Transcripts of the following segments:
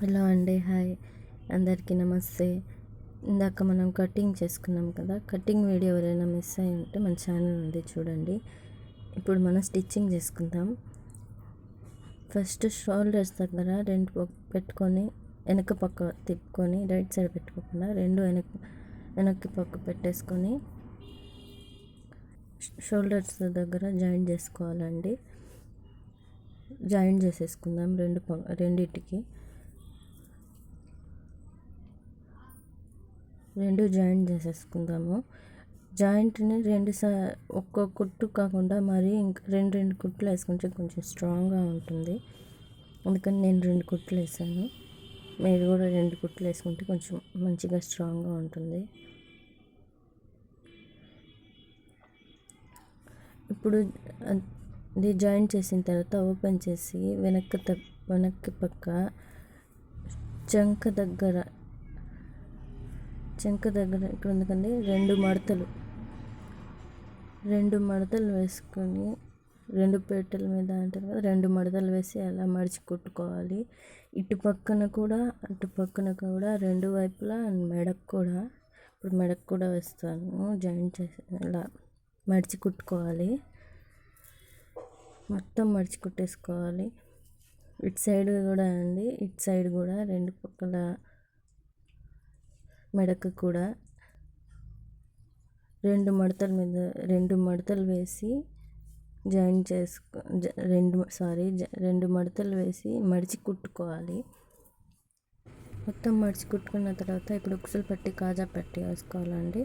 Hello అండి, hi అందరికీ నమస్తే. ఇందాక మనం కటింగ్ చేసుకున్నాం కదా, కటింగ్ వీడియో ఎవరైనా మిస్ అయి ఉంటే మన ఛానల్ ఉంది చూడండి. ఇప్పుడు మనం స్టిచ్చింగ్ చేసుకుందాం. ఫస్ట్ షోల్డర్స్ దగ్గర రెండు పెట్టుకొని వెనక పక్క తిప్పుకొని, రైట్ సైడ్ పెట్టుకోకుండా రెండు వెనక్కి పక్క పెట్టేసుకొని షోల్డర్స్ దగ్గర జాయింట్ చేసుకోవాలండి. జాయింట్ చేసేసుకుందాం రెండింటికి. రెండు జాయింట్ చేసేసుకుందాము. జాయింట్ని ఒక్క కుట్టు కాకుండా మరి ఇంకా రెండు కుట్లు వేసుకుంటే కొంచెం స్ట్రాంగ్గా ఉంటుంది. అందుకని నేను 2 కుట్లు వేసాను. మీరు కూడా 2 కుట్లు వేసుకుంటే కొంచెం మంచిగా స్ట్రాంగ్గా ఉంటుంది. ఇప్పుడు ఇది జాయింట్ చేసిన తర్వాత ఓపెన్ చేసి వెనక్కి పక్క చంక దగ్గర ఇక్కడ ఉంది కండి, 2 మడతలు వేసుకొని 2 పెట్టెల మీద అంటారు కదా, 2 మడతలు వేసి అలా మడిచి కుట్టుకోవాలి. అటు పక్కన కూడా 2 వైపులా మెడకు కూడా. ఇప్పుడు మెడకు కూడా వేస్తాను. జాయింట్ చేసి అలా మడిచి కుట్టుకోవాలి. మొత్తం మడిచి కుట్టేసుకోవాలి. ఇటు సైడ్ కూడా అండి, ఇటు సైడ్ కూడా 2 పక్కల మెడకు కూడా 2 మడతలు వేసి జాయింట్ చేసుకో 2 మడతలు వేసి మడిచి కుట్టుకోవాలి. మొత్తం మడిచి కుట్టుకున్న తర్వాత ఇప్పుడు ఉక్సులు పట్టి కాజా పట్టి వేసుకోవాలండి.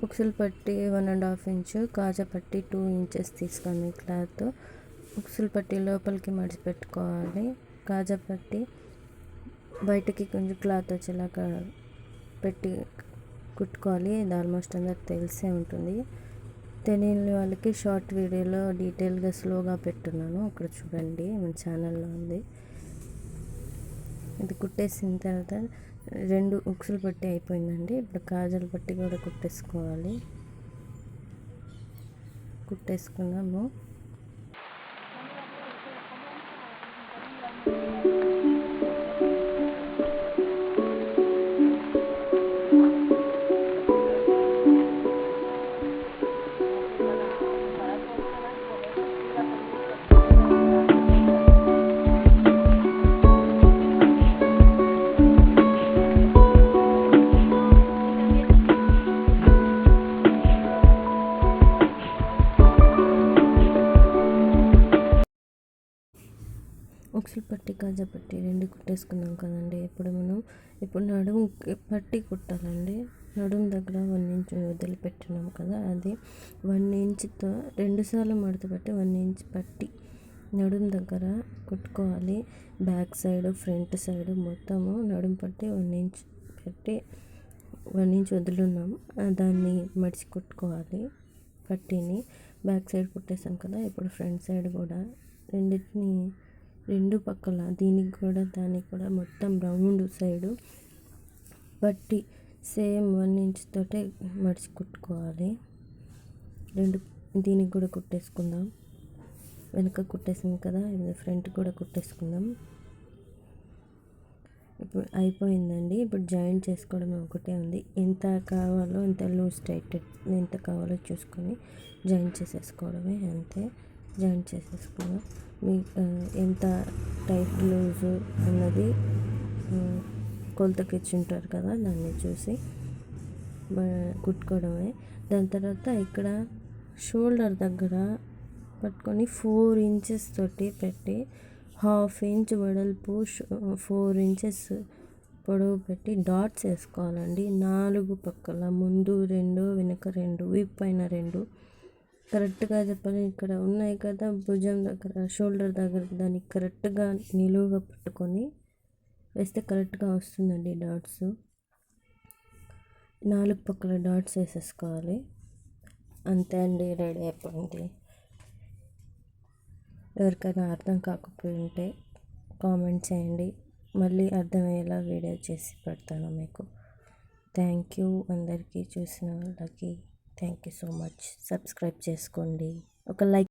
ఉక్సులు పట్టి 1.5 ఇంచు, కాజా పట్టి 2 ఇంచెస్ తీసుకొని క్లాత్ ఉక్సులు పట్టి లోపలికి మడిచి పెట్టుకోవాలి. కాజా పట్టి బయటికి కొంచెం క్లాత్ వచ్చేలాగా పెట్టి కుట్టుకోవాలి. ఇది ఆల్మోస్ట్ అందరికి తెలిసే ఉంటుంది. తెలియని వాళ్ళకి షార్ట్ వీడియోలో డీటెయిల్గా స్లోగా పెట్టున్నాను, అక్కడ చూడండి, మన ఛానల్లో ఉంది. ఇది కుట్టేసిన తర్వాత 2 ఉక్సులు పట్టి అయిపోయిందండి. ఇప్పుడు కాజాల పట్టి కూడా కుట్టేసుకున్నాము. ఉక్సులు పట్టి కాజా పట్టి 2 కుట్టేసుకున్నాం కదండి. ఇప్పుడు నడుము పట్టి కుట్టాలండి. నడుము దగ్గర 1 ఇంచ్ వదిలిపెట్టినాం కదా, అది 1 ఇంచ్తో 2 సార్లు మడత పెట్టి 1 ఇంచ్ పట్టి నడుము దగ్గర కుట్టుకోవాలి. బ్యాక్ సైడ్, ఫ్రంట్ సైడ్ మొత్తము నడుము పట్టి 1 ఇంచ్ పెట్టి 1 ఇంచ్ వదులున్నాము, దాన్ని మడిచి కుట్టుకోవాలి. పట్టీని బ్యాక్ సైడ్ కుట్టేసాం కదా. ఇప్పుడు ఫ్రంట్ సైడ్ కూడా రెండింటిని 2 పక్కల దీనికి కూడా దానికి కూడా మొత్తం రౌండ్ సైడు పట్టి సేమ్ 1 ఇంచ్ తోటే మడిచి కుట్టుకోవాలి. దీనికి కూడా కుట్టేసుకుందాం. వెనక కుట్టేసాం కదా, ఫ్రంట్ కూడా కుట్టేసుకుందాం. ఇప్పుడు అయిపోయిందండి. ఇప్పుడు జాయింట్ చేసుకోవడం ఒకటే ఉంది. ఎంత కావాలో ఎంత లూజ్ టైట్ ఎంత కావాలో చూసుకొని జాయింట్ చేసేసుకోవడమే, అంతే. జాయింట్ చేసేసుకున్నాం. మీకు ఎంత టైట్ లూజు అన్నది కొలతకి ఇచ్చింటారు కదా, దాన్ని చూసి కుట్టుకోవడమే. దాని తర్వాత ఇక్కడ షోల్డర్ దగ్గర పట్టుకొని 4 ఇంచెస్ తోటి పెట్టి 1/2 ఇంచ్ వెడల్పు 4 ఇంచెస్ పొడవు పెట్టి డాట్స్ వేసుకోవాలండి. 4 పక్కల, ముందు 2, వెనుక 2, వీపు పైన 2. కరెక్ట్గా చెప్పాలి, ఇక్కడ ఉన్నాయి కదా భుజం దగ్గర, షోల్డర్ దగ్గర, దానికి కరెక్ట్గా నిలువుగా పట్టుకొని వేస్తే కరెక్ట్గా వస్తుందండి డాట్స్. 4 పక్కల డాట్స్ వేసేసుకోవాలి. అంతే అండి, రెడీ అయిపోయింది. ఎవరికైనా అర్థం కాకపోయి ఉంటే కామెంట్ చేయండి, మళ్ళీ అర్థమయ్యేలా వీడియో చేసి పెడతాను మీకు. థ్యాంక్ యూ అందరికీ, చూసిన వాళ్ళకి thank you so much. Subscribe చేసుకోండి, ఒక లైక్